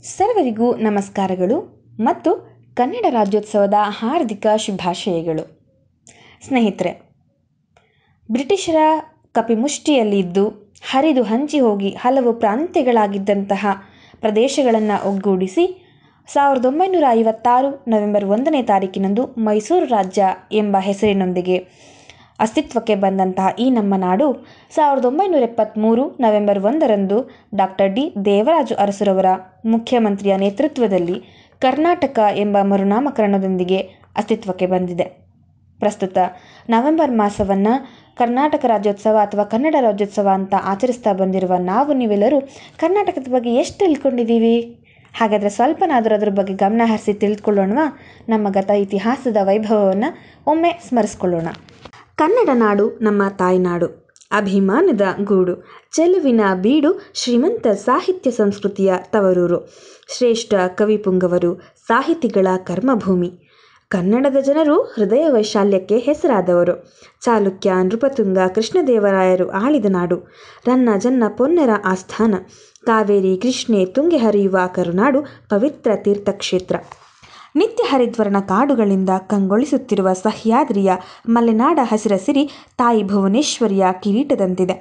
ಸರ್ವರಿಗೂ ನಮಸ್ಕಾರಗಳು ಮತ್ತು ಕನ್ನಡ ರಾಜ್ಯೋತ್ಸವದ ಹಾರ್ದಿಕ ಶುಭಾಶಯಗಳು. ಸ್ನೇಹಿತರೆ, ಬ್ರಿಟಿಷರ ಕಪಿಮುಷ್ಟಿಯಲ್ಲಿದ್ದು ಹರಿದು ಹಂಚಿ ಹೋಗಿ ಹಲವು ಪ್ರಾಂತ್ಯಗಳಾಗಿದ್ದಂತಹ ಪ್ರದೇಶಗಳನ್ನು ಒಗ್ಗೂಡಿಸಿ 1956 ನವೆಂಬರ್ 1ನೇ ತಾರೀಕಿನಂದು ಮೈಸೂರು ರಾಜ್ಯ ಎಂಬ ಹೆಸರಿನೊಂದಿಗೆ ಅಸ್ತಿತ್ವಕ್ಕೆ ಬಂದಂತಹ ಈ ನಮ್ಮ ನಾಡು 1973 ನವೆಂಬರ್ 1ರಂದು ಡಾಕ್ಟರ್ ಡಿ ದೇವರಾಜು ಅರಸುರವರ ಮುಖ್ಯಮಂತ್ರಿಯ ನೇತೃತ್ವದಲ್ಲಿ ಕರ್ನಾಟಕ ಎಂಬ ಮರುನಾಮಕರಣದೊಂದಿಗೆ ಅಸ್ತಿತ್ವಕ್ಕೆ ಬಂದಿದೆ. ಪ್ರಸ್ತುತ ನವೆಂಬರ್ ಮಾಸವನ್ನು ಕರ್ನಾಟಕ ರಾಜ್ಯೋತ್ಸವ ಅಥವಾ ಕನ್ನಡ ರಾಜ್ಯೋತ್ಸವ ಅಂತ ಆಚರಿಸ್ತಾ ಬಂದಿರುವ ನೀವೆಲ್ಲರೂ ಕರ್ನಾಟಕದ ಬಗ್ಗೆ ಎಷ್ಟು ತಿಳ್ಕೊಂಡಿದ್ದೀವಿ? ಹಾಗಾದರೆ ಸ್ವಲ್ಪನಾದರೂ ಅದರ ಬಗ್ಗೆ ಗಮನ ಹರಿಸಿ ತಿಳಿದುಕೊಳ್ಳೋಣವಾ? ನಮ್ಮ ಗತ ಇತಿಹಾಸದ ವೈಭವವನ್ನು ಒಮ್ಮೆ ಸ್ಮರಿಸ್ಕೊಳ್ಳೋಣ. ಕನ್ನಡ ನಾಡು ನಮ್ಮ ತಾಯ್ನಾಡು, ಅಭಿಮಾನದ ಗೂಡು, ಚೆಲುವಿನ ಬೀಡು, ಶ್ರೀಮಂತ ಸಾಹಿತ್ಯ ಸಂಸ್ಕೃತಿಯ ತವರೂರು, ಶ್ರೇಷ್ಠ ಕವಿಪುಂಗವರು, ಸಾಹಿತಿಗಳ ಕರ್ಮಭೂಮಿ. ಕನ್ನಡದ ಜನರು ಹೃದಯ ವೈಶಾಲ್ಯಕ್ಕೆ ಹೆಸರಾದವರು. ಚಾಲುಕ್ಯ, ನೃಪತುಂಗ, ಕೃಷ್ಣದೇವರಾಯರು ಆಳಿದ ನಾಡು, ರನ್ನ ಜನ್ನ ಪೊನ್ನರ ಆಸ್ಥಾನ. ಕಾವೇರಿ, ಕೃಷ್ಣೆ, ತುಂಗೆ ಹರಿಯುವ ಕರುನಾಡು, ಪವಿತ್ರ ತೀರ್ಥಕ್ಷೇತ್ರ. ನಿತ್ಯ ಹರಿದ್ವರ್ಣ ಕಾಡುಗಳಿಂದ ಕಂಗೊಳಿಸುತ್ತಿರುವ ಸಹ್ಯಾದ್ರಿಯ ಮಲೆನಾಡ ಹಸಿರಸಿರಿ ತಾಯಿ ಭುವನೇಶ್ವರಿಯ ಕಿರೀಟದಂತಿದೆ.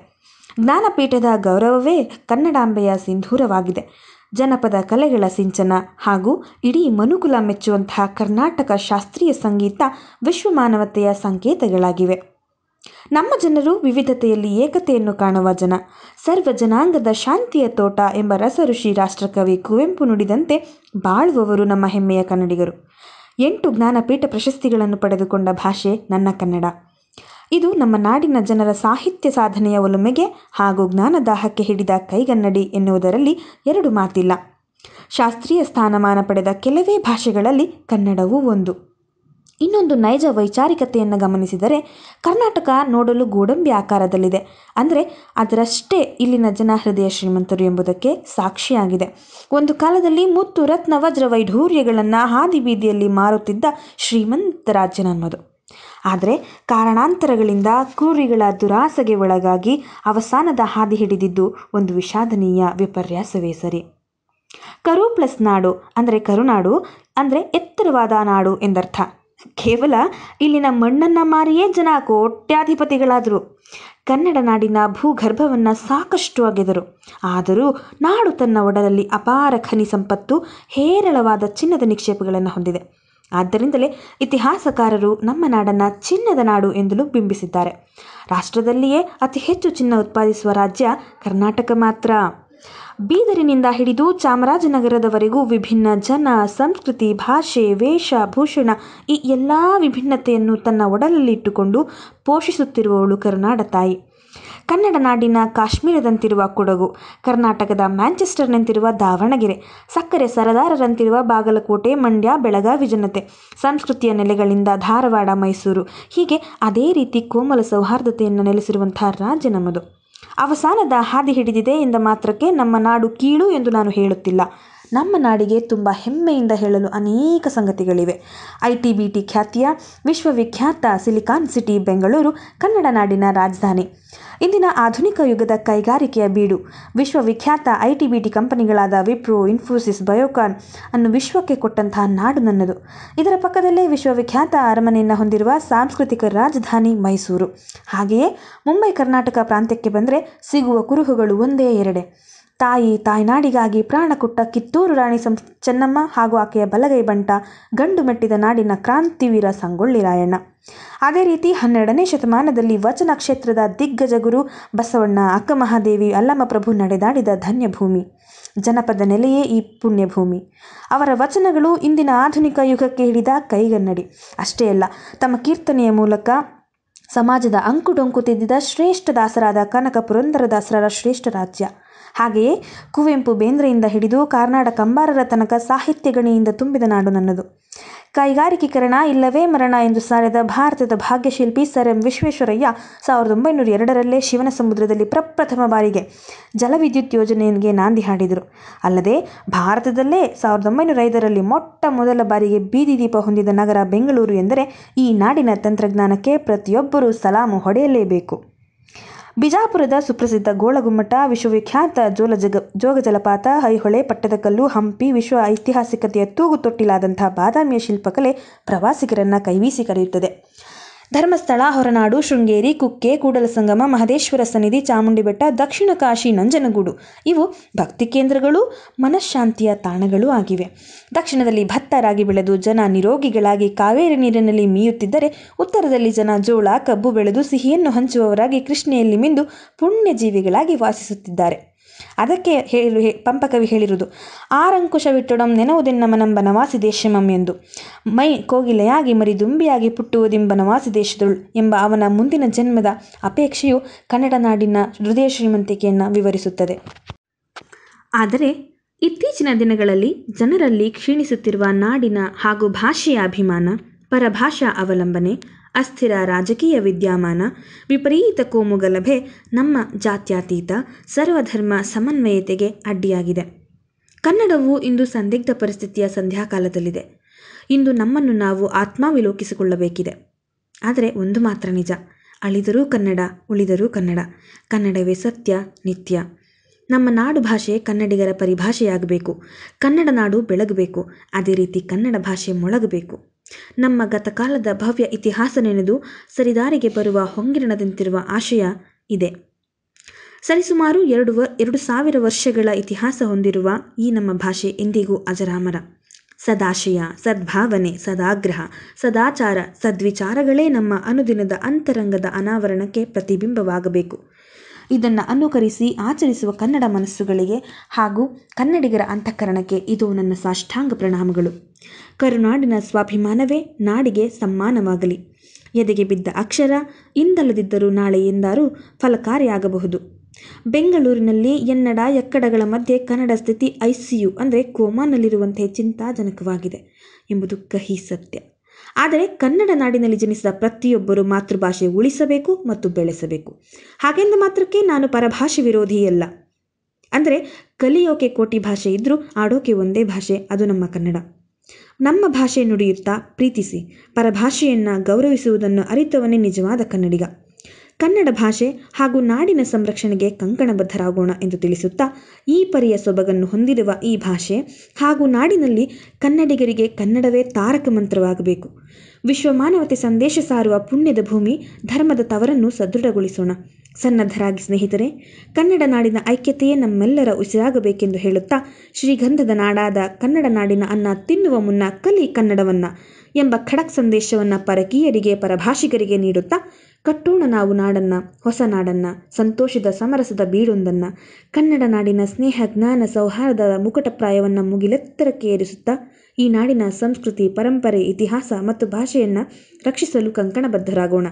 ಜ್ಞಾನಪೀಠದ ಗೌರವವೇ ಕನ್ನಡಾಂಬೆಯ ಸಿಂಧೂರವಾಗಿದೆ. ಜನಪದ ಕಲೆಗಳ ಸಿಂಚನ ಹಾಗೂ ಇಡೀ ಮನುಕುಲ ಮೆಚ್ಚುವಂತಹ ಕರ್ನಾಟಕ ಶಾಸ್ತ್ರೀಯ ಸಂಗೀತ ವಿಶ್ವಮಾನವತೆಯ ಸಂಕೇತಗಳಾಗಿವೆ. ನಮ್ಮ ಜನರು ವಿವಿಧತೆಯಲ್ಲಿ ಏಕತೆಯನ್ನು ಕಾಣುವ ಜನ. ಸರ್ವ ಜನಾಂಗದ ಶಾಂತಿಯ ತೋಟ ಎಂಬ ರಸಋಷಿ ರಾಷ್ಟ್ರಕವಿ ಕುವೆಂಪು ನುಡಿದಂತೆ ಬಾಳುವವರು ನಮ್ಮ ಹೆಮ್ಮೆಯ ಕನ್ನಡಿಗರು. 8 ಜ್ಞಾನಪೀಠ ಪ್ರಶಸ್ತಿಗಳನ್ನು ಪಡೆದುಕೊಂಡ ಭಾಷೆ ನನ್ನ ಕನ್ನಡ. ಇದು ನಮ್ಮ ನಾಡಿನ ಜನರ ಸಾಹಿತ್ಯ ಸಾಧನೆಯ ಒಲುಮೆಗೆ ಹಾಗೂ ಜ್ಞಾನದಾಹಕ್ಕೆ ಹಿಡಿದ ಕೈಗನ್ನಡಿ ಎನ್ನುವುದರಲ್ಲಿ ಎರಡು ಮಾತಿಲ್ಲ. ಶಾಸ್ತ್ರೀಯ ಸ್ಥಾನಮಾನ ಪಡೆದ ಕೆಲವೇ ಭಾಷೆಗಳಲ್ಲಿ ಕನ್ನಡವೂ ಒಂದು. ಇನ್ನೊಂದು ನೈಜ ವೈಚಾರಿಕತೆಯನ್ನು ಗಮನಿಸಿದರೆ ಕರ್ನಾಟಕ ನೋಡಲು ಗೋಡಂಬಿ ಆಕಾರದಲ್ಲಿದೆ. ಅಂದರೆ ಅದರಷ್ಟೇ ಇಲ್ಲಿನ ಜನ ಹೃದಯ ಶ್ರೀಮಂತರು ಎಂಬುದಕ್ಕೆ ಸಾಕ್ಷಿಯಾಗಿದೆ. ಒಂದು ಕಾಲದಲ್ಲಿ ಮುತ್ತು ರತ್ನ ವಜ್ರ ವೈಢೂರ್ಯಗಳನ್ನು ಹಾದಿ ಬೀದಿಯಲ್ಲಿ ಮಾರುತ್ತಿದ್ದ ಶ್ರೀಮಂತ ರಾಜ್ಯ ನಮ್ಮದು. ಆದರೆ ಕಾರಣಾಂತರಗಳಿಂದ ಕ್ರೂರಿಗಳ ದುರಾಸೆಗೆ ಒಳಗಾಗಿ ಅವಸಾನದ ಹಾದಿ ಹಿಡಿದಿದ್ದು ಒಂದು ವಿಷಾದನೀಯ ವಿಪರ್ಯಾಸವೇ ಸರಿ. ಕರು ಪ್ಲಸ್ ನಾಡು ಅಂದರೆ ಕರುನಾಡು ಅಂದರೆ ಎತ್ತರವಾದ ನಾಡು ಎಂದರ್ಥ. ಕೇವಲ ಇಲ್ಲಿನ ಮಣ್ಣನ್ನು ಮಾರಿಯೇ ಜನ ಕೋಟ್ಯಾಧಿಪತಿಗಳಾದರು. ಕನ್ನಡ ನಾಡಿನ ಭೂಗರ್ಭವನ್ನು ಸಾಕಷ್ಟು ಅಗೆದರು. ಆದರೂ ನಾಡು ತನ್ನ ಒಡಲಲ್ಲಿ ಅಪಾರ ಖನಿ ಸಂಪತ್ತು, ಹೇರಳವಾದ ಚಿನ್ನದ ನಿಕ್ಷೇಪಗಳನ್ನು ಹೊಂದಿದೆ. ಆದ್ದರಿಂದಲೇ ಇತಿಹಾಸಕಾರರು ನಮ್ಮ ನಾಡನ್ನು ಚಿನ್ನದ ನಾಡು ಎಂದಲೂ ಬಿಂಬಿಸಿದ್ದಾರೆ. ರಾಷ್ಟ್ರದಲ್ಲಿಯೇ ಅತಿ ಹೆಚ್ಚು ಚಿನ್ನ ಉತ್ಪಾದಿಸುವ ರಾಜ್ಯ ಕರ್ನಾಟಕ ಮಾತ್ರ. ಬೀದರಿನಿಂದ ಹಿಡಿದು ಚಾಮರಾಜನಗರದವರೆಗೂ ವಿಭಿನ್ನ ಜನ, ಸಂಸ್ಕೃತಿ, ಭಾಷೆ, ವೇಷ, ಭೂಷಣ ಈ ಎಲ್ಲ ವಿಭಿನ್ನತೆಯನ್ನು ತನ್ನ ಒಡಲಲ್ಲಿ ಇಟ್ಟುಕೊಂಡು ಪೋಷಿಸುತ್ತಿರುವವಳು ಕರುನಾಡ ತಾಯಿ. ಕನ್ನಡ ನಾಡಿನ ಕಾಶ್ಮೀರದಂತಿರುವ ಕೊಡಗು, ಕರ್ನಾಟಕದ ಮ್ಯಾಂಚೆಸ್ಟರ್ನಂತಿರುವ ದಾವಣಗೆರೆ, ಸಕ್ಕರೆ ಸರದಾರರಂತಿರುವ ಬಾಗಲಕೋಟೆ, ಮಂಡ್ಯ, ಬೆಳಗಾವಿ ಜನತೆ, ಸಂಸ್ಕೃತಿಯ ನೆಲೆಗಳಿಂದ ಧಾರವಾಡ, ಮೈಸೂರು, ಹೀಗೆ ಅದೇ ರೀತಿ ಕೋಮಲ ಸೌಹಾರ್ದತೆಯನ್ನು ನೆಲೆಸಿರುವಂತಹ ರಾಜ್ಯ ನಮ್ಮದು. ಅವಸಾನದ ಹಾದಿ ಹಿಡಿದಿದೆ ಎಂದ ಮಾತ್ರಕ್ಕೆ ನಮ್ಮ ನಾಡು ಕೀಳು ಎಂದು ನಾನು ಹೇಳುತ್ತಿಲ್ಲ. ನಮ್ಮ ನಾಡಿಗೆ ತುಂಬ ಹೆಮ್ಮೆಯಿಂದ ಹೇಳಲು ಅನೇಕ ಸಂಗತಿಗಳಿವೆ. ITBT ಖ್ಯಾತಿಯ ವಿಶ್ವವಿಖ್ಯಾತ ಸಿಲಿಕಾನ್ ಸಿಟಿ ಬೆಂಗಳೂರು ಕನ್ನಡ ನಾಡಿನ ರಾಜಧಾನಿ. ಇಂದಿನ ಆಧುನಿಕ ಯುಗದ ಕೈಗಾರಿಕೆಯ ಬೀಡು. ವಿಶ್ವವಿಖ್ಯಾತ ITBT ಕಂಪನಿಗಳಾದ ವಿಪ್ರೋ, ಇನ್ಫೋಸಿಸ್, ಬಯೋಕಾನ್ ಅನ್ನು ವಿಶ್ವಕ್ಕೆ ಕೊಟ್ಟಂತಹ ನಾಡು ನನ್ನದು. ಇದರ ಪಕ್ಕದಲ್ಲೇ ವಿಶ್ವವಿಖ್ಯಾತ ಅರಮನೆಯನ್ನು ಹೊಂದಿರುವ ಸಾಂಸ್ಕೃತಿಕ ರಾಜಧಾನಿ ಮೈಸೂರು. ಹಾಗೆಯೇ ಮುಂಬೈ ಕರ್ನಾಟಕ ಪ್ರಾಂತ್ಯಕ್ಕೆ ಬಂದರೆ ಸಿಗುವ ಕುರುಹುಗಳು ಒಂದೇ ಎರಡೇ. ತಾಯ್ನಾಡಿಗಾಗಿ ಪ್ರಾಣ ಕೊಟ್ಟ ಕಿತ್ತೂರು ರಾಣಿ ಚೆನ್ನಮ್ಮ ಹಾಗೂ ಆಕೆಯ ಬಲಗೈ ಬಂಟ, ಗಂಡು ಮೆಟ್ಟಿದ ನಾಡಿನ ಕ್ರಾಂತಿವೀರ ಸಂಗೊಳ್ಳಿ ರಾಯಣ್ಣ. ಅದೇ ರೀತಿ 12ನೇ ಶತಮಾನದಲ್ಲಿ ವಚನ ಕ್ಷೇತ್ರದ ದಿಗ್ಗಜ ಗುರು ಬಸವಣ್ಣ, ಅಕ್ಕಮಹಾದೇವಿ, ಅಲ್ಲಮಪ್ರಭು ನಡೆದಾಡಿದ ಧನ್ಯಭೂಮಿ. ಜನಪದ ನೆಲೆಯೇ ಈ ಪುಣ್ಯಭೂಮಿ. ಅವರ ವಚನಗಳು ಇಂದಿನ ಆಧುನಿಕ ಯುಗಕ್ಕೆ ಹಿಡಿದ ಕೈಗನ್ನಡಿ. ಅಷ್ಟೇ ಅಲ್ಲ, ತಮ್ಮ ಕೀರ್ತನೆಯ ಮೂಲಕ ಸಮಾಜದ ಅಂಕುಡೊಂಕು ತಿದ್ದಿದ ಶ್ರೇಷ್ಠ ದಾಸರಾದ ಕನಕ ಪುರಂದರದಾಸರ ಶ್ರೇಷ್ಠ ರಾಜ್ಯ. ಹಾಗೆಯೇ ಕುವೆಂಪು, ಬೇಂದ್ರೆಯಿಂದ ಹಿಡಿದು ಕಾರ್ನಾಡ ಕಂಬಾರರ ತನಕ ಸಾಹಿತ್ಯ ಗಣಿಯಿಂದ ತುಂಬಿದ ನಾಡು ನನ್ನದು. ಕೈಗಾರಿಕೀಕರಣ ಇಲ್ಲವೇ ಮರಣ ಎಂದು ಸಾರಿದ ಭಾರತದ ಭಾಗ್ಯಶಿಲ್ಪಿ ಸರ್ ಎಂ ವಿಶ್ವೇಶ್ವರಯ್ಯ 1902ರಲ್ಲೇ ಶಿವನ ಸಮುದ್ರದಲ್ಲಿ ಪ್ರಪ್ರಥಮ ಬಾರಿಗೆ ಜಲವಿದ್ಯುತ್ ಯೋಜನೆಗೆ ನಾಂದಿ ಹಾಡಿದರು. ಅಲ್ಲದೆ ಭಾರತದಲ್ಲೇ 1905ರಲ್ಲಿ ಮೊಟ್ಟ ಮೊದಲ ಬಾರಿಗೆ ಬೀದಿ ದೀಪ ಹೊಂದಿದ ನಗರ ಬೆಂಗಳೂರು ಎಂದರೆ ಈ ನಾಡಿನ ತಂತ್ರಜ್ಞಾನಕ್ಕೆ ಪ್ರತಿಯೊಬ್ಬರೂ ಸಲಾಮು ಹೊಡೆಯಲೇಬೇಕು. ಬಿಜಾಪುರದ ಸುಪ್ರಸಿದ್ಧ ಗೋಳಗುಮ್ಮಟ, ವಿಶ್ವವಿಖ್ಯಾತ ಜೋಗ ಜಲಪಾತ, ಐಹೊಳೆ, ಪಟ್ಟದಕಲ್ಲು, ಹಂಪಿ, ವಿಶ್ವ ಐತಿಹಾಸಿಕತೆಯ ತೂಗು ತೊಟ್ಟಿಲಾದಂಥ ಬಾದಾಮಿಯ ಶಿಲ್ಪಕಲೆ ಪ್ರವಾಸಿಗರನ್ನು ಕೈವೀಸಿ ಕರೆಯುತ್ತದೆ. ಧರ್ಮಸ್ಥಳ, ಹೊರನಾಡು, ಶೃಂಗೇರಿ, ಕುಕ್ಕೆ, ಕೂಡಲಸಂಗಮ, ಮಹದೇಶ್ವರ ಸನ್ನಿಧಿ, ಚಾಮುಂಡಿ ಬೆಟ್ಟ, ದಕ್ಷಿಣ ಕಾಶಿ, ನಂಜನಗೂಡು ಇವು ಭಕ್ತಿ ಕೇಂದ್ರಗಳು, ಮನಃಶಾಂತಿಯ ತಾಣಗಳೂ ಆಗಿವೆ. ದಕ್ಷಿಣದಲ್ಲಿ ಭತ್ತ ರಾಗಿ ಬೆಳೆದು ಜನ ನಿರೋಗಿಗಳಾಗಿ ಕಾವೇರಿ ನೀರಿನಲ್ಲಿ ಮೀಯುತ್ತಿದ್ದರೆ, ಉತ್ತರದಲ್ಲಿ ಜನ ಜೋಳ, ಕಬ್ಬು ಬೆಳೆದು ಸಿಹಿಯನ್ನು ಹಂಚುವವರಾಗಿ ಕೃಷ್ಣೆಯಲ್ಲಿ ಮಿಂದು ಪುಣ್ಯಜೀವಿಗಳಾಗಿ ವಾಸಿಸುತ್ತಿದ್ದಾರೆ. ಅದಕ್ಕೆ ಪಂಪಕವಿ ಹೇಳಿರುವುದು, ಆರಂಕುಶವಿಟ್ಟೊಡಂ ನೆನವುದೆನ್ನಮನಂ ಬನವಾಸಿ ದೇಶಮಂ ಎಂದು. ಮೈ ಕೋಗಿಲೆಯಾಗಿ ಮರಿದುಂಬಿಯಾಗಿ ಪುಟ್ಟುವುದೆಂಬ ಬನವಾಸಿ ದೇಶದೊಳು ಎಂಬ ಅವನ ಮುಂದಿನ ಜನ್ಮದ ಅಪೇಕ್ಷೆಯು ಕನ್ನಡ ನಾಡಿನ ಹೃದಯ ಶ್ರೀಮಂತಿಕೆಯನ್ನು ವಿವರಿಸುತ್ತದೆ. ಆದರೆ ಇತ್ತೀಚಿನ ದಿನಗಳಲ್ಲಿ ಜನರಲ್ಲಿ ಕ್ಷೀಣಿಸುತ್ತಿರುವ ನಾಡಿನ ಹಾಗೂ ಭಾಷೆಯ ಅಭಿಮಾನ, ಪರಭಾಷಾ ಅವಲಂಬನೆ, ಅಸ್ಥಿರ ರಾಜಕೀಯ ವಿದ್ಯಮಾನ, ವಿಪರೀತ ಕೋಮುಗಲಭೆ ನಮ್ಮ ಜಾತ್ಯತೀತ ಸರ್ವಧರ್ಮ ಸಮನ್ವಯತೆಗೆ ಅಡ್ಡಿಯಾಗಿದೆ. ಕನ್ನಡವು ಇಂದು ಸಂದಿಗ್ಧ ಪರಿಸ್ಥಿತಿಯ ಸಂಧ್ಯಾಕಾಲದಲ್ಲಿದೆ. ಇಂದು ನಮ್ಮನ್ನು ನಾವು ಆತ್ಮಾವಲೋಕಿಸಿಕೊಳ್ಳಬೇಕಿದೆ. ಆದರೆ ಒಂದು ಮಾತ್ರ ನಿಜ, ಅಳಿದರೂ ಕನ್ನಡ, ಉಳಿದರೂ ಕನ್ನಡ. ಕನ್ನಡವೇ ಸತ್ಯ, ನಿತ್ಯ. ನಮ್ಮ ನಾಡು ಭಾಷೆ ಕನ್ನಡಿಗರ ಪರಿಭಾಷೆಯಾಗಬೇಕು. ಕನ್ನಡ ನಾಡು ಬೆಳಗಬೇಕು. ಅದೇ ರೀತಿ ಕನ್ನಡ ಭಾಷೆ ಮೊಳಗಬೇಕು. ನಮ್ಮ ಗತಕಾಲದ ಭವ್ಯ ಇತಿಹಾಸ ನೆನೆದು ಸರಿದಾರಿಗೆ ಬರುವ ಹೊಂಗಿರಣದಂತಿರುವ ಆಶಯ ಇದೆ. ಸರಿಸುಮಾರು 2,000 ವರ್ಷಗಳ ಇತಿಹಾಸ ಹೊಂದಿರುವ ಈ ನಮ್ಮ ಭಾಷೆ ಎಂದಿಗೂ ಅಜರಾಮರ. ಸದಾಶಯ, ಸದ್ಭಾವನೆ, ಸದಾಗ್ರಹ, ಸದಾಚಾರ, ಸದ್ವಿಚಾರಗಳೇ ನಮ್ಮ ಅನುದಿನದ ಅಂತರಂಗದ ಅನಾವರಣಕ್ಕೆ ಪ್ರತಿಬಿಂಬವಾಗಬೇಕು. ಇದನ್ನು ಅನುಕರಿಸಿ ಆಚರಿಸುವ ಕನ್ನಡ ಮನಸ್ಸುಗಳಿಗೆ ಹಾಗೂ ಕನ್ನಡಿಗರ ಅಂತಃಕರಣಕ್ಕೆ ಇದು ನನ್ನ ಸಾಷ್ಟಾಂಗ ಪ್ರಣಾಮಗಳು. ಕರುನಾಡಿನ ಸ್ವಾಭಿಮಾನವೇ ನಾಡಿಗೆ ಸಮ್ಮಾನವಾಗಲಿ. ಎದೆಗೆ ಬಿದ್ದ ಅಕ್ಷರ ಇಂದಲ್ಲದಿದ್ದರೂ ನಾಳೆ ಎಂದಾರೂ ಫಲಕಾರಿಯಾಗಬಹುದು. ಬೆಂಗಳೂರಿನಲ್ಲಿ ಎನ್ನಡ ಎಕ್ಕಡಗಳ ಮಧ್ಯೆ ಕನ್ನಡ ಸ್ಥಿತಿ ICU ಅಂದರೆ ಕೋಮಾನಲ್ಲಿರುವಂತೆ ಚಿಂತಾಜನಕವಾಗಿದೆ ಎಂಬುದು ಕಹಿ ಸತ್ಯ. ಆದರೆ ಕನ್ನಡ ನಾಡಿನಲ್ಲಿ ಜನಿಸಿದ ಪ್ರತಿಯೊಬ್ಬರೂ ಮಾತೃಭಾಷೆ ಉಳಿಸಬೇಕು ಮತ್ತು ಬೆಳೆಸಬೇಕು. ಹಾಗೆಂದ ಮಾತ್ರಕ್ಕೆ ನಾನು ಪರಭಾಷೆ ವಿರೋಧಿಯಲ್ಲ. ಅಂದರೆ ಕಲಿಯೋಕೆ ಕೋಟಿ ಭಾಷೆ ಇದ್ದರೂ ಆಡೋಕೆ ಒಂದೇ ಭಾಷೆ, ಅದು ನಮ್ಮ ಕನ್ನಡ. ನಮ್ಮ ಭಾಷೆ ನುಡಿಯುತ್ತಾ ಪ್ರೀತಿಸಿ ಪರಭಾಷೆಯನ್ನು ಗೌರವಿಸುವುದನ್ನು ಅರಿತವನೇ ನಿಜವಾದ ಕನ್ನಡಿಗ. ಕನ್ನಡ ಭಾಷೆ ಹಾಗೂ ನಾಡಿನ ಸಂರಕ್ಷಣೆಗೆ ಕಂಕಣಬದ್ಧರಾಗೋಣ ಎಂದು ತಿಳಿಸುತ್ತಾ, ಈ ಪರಿಯ ಸೊಬಗನ್ನು ಹೊಂದಿರುವ ಈ ಭಾಷೆ ಹಾಗೂ ನಾಡಿನಲ್ಲಿ ಕನ್ನಡಿಗರಿಗೆ ಕನ್ನಡವೇ ತಾರಕ ಮಂತ್ರವಾಗಬೇಕು. ವಿಶ್ವಮಾನವತೆ ಸಂದೇಶ ಸಾರುವ ಪುಣ್ಯದ ಭೂಮಿ, ಧರ್ಮದ ತವರನ್ನು ಸದೃಢಗೊಳಿಸೋಣ. ಸನ್ನದ್ಧರಾಗಿ ಸ್ನೇಹಿತರೆ. ಕನ್ನಡ ನಾಡಿನ ಐಕ್ಯತೆಯೇ ನಮ್ಮೆಲ್ಲರ ಉಸಿರಾಗಬೇಕೆಂದು ಹೇಳುತ್ತಾ, ಶ್ರೀಗಂಧದ ನಾಡಾದ ಕನ್ನಡ ನಾಡಿನ ಅನ್ನ ತಿನ್ನುವ ಮುನ್ನ ಕಲಿ ಕನ್ನಡವನ್ನ ಎಂಬ ಖಡಕ್ ಸಂದೇಶವನ್ನು ಪರಕೀಯರಿಗೆ, ಪರಭಾಷಿಗರಿಗೆ ನೀಡುತ್ತಾ, ಕಟ್ಟೋಣ ನಾವು ನಾಡನ್ನ, ಹೊಸ ನಾಡನ್ನ, ಸಂತೋಷದ ಸಮರಸದ ಬೀಡೊಂದನ್ನ. ಕನ್ನಡ ನಾಡಿನ ಸ್ನೇಹ, ಜ್ಞಾನ, ಸೌಹಾರ್ದದ ಮುಕಟಪ್ರಾಯವನ್ನು ಮುಗಿಲೆತ್ತರಕ್ಕೆ ಏರಿಸುತ್ತಾ, ಈ ನಾಡಿನ ಸಂಸ್ಕೃತಿ, ಪರಂಪರೆ, ಇತಿಹಾಸ ಮತ್ತು ಭಾಷೆಯನ್ನು ರಕ್ಷಿಸಲು ಕಂಕಣಬದ್ಧರಾಗೋಣ.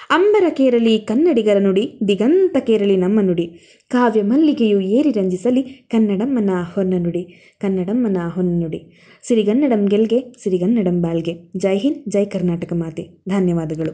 ಅಂಬರ ಕೇರಳಿ ಕನ್ನಡಿಗರ ನುಡಿ, ದಿಗಂತ ಕೇರಳಿ ನಮ್ಮ ನುಡಿ. ಕಾವ್ಯ ಮಲ್ಲಿಗೆಯು ಏರಿ ರಂಜಿಸಲಿ ಕನ್ನಡಮ್ಮನ ಹೊನ್ನ ನುಡಿ, ಕನ್ನಡಮ್ಮನ ಹೊನ್ನ ನುಡಿ. ಸಿರಿಗನ್ನಡಂ ಗೆಲ್ಗೆ, ಸಿರಿಗನ್ನಡಂ ಬಾಳ್ಗೆ. ಜೈ ಹಿಂದ್, ಜೈ ಕರ್ನಾಟಕ ಮಾತೆ. ಧನ್ಯವಾದಗಳು.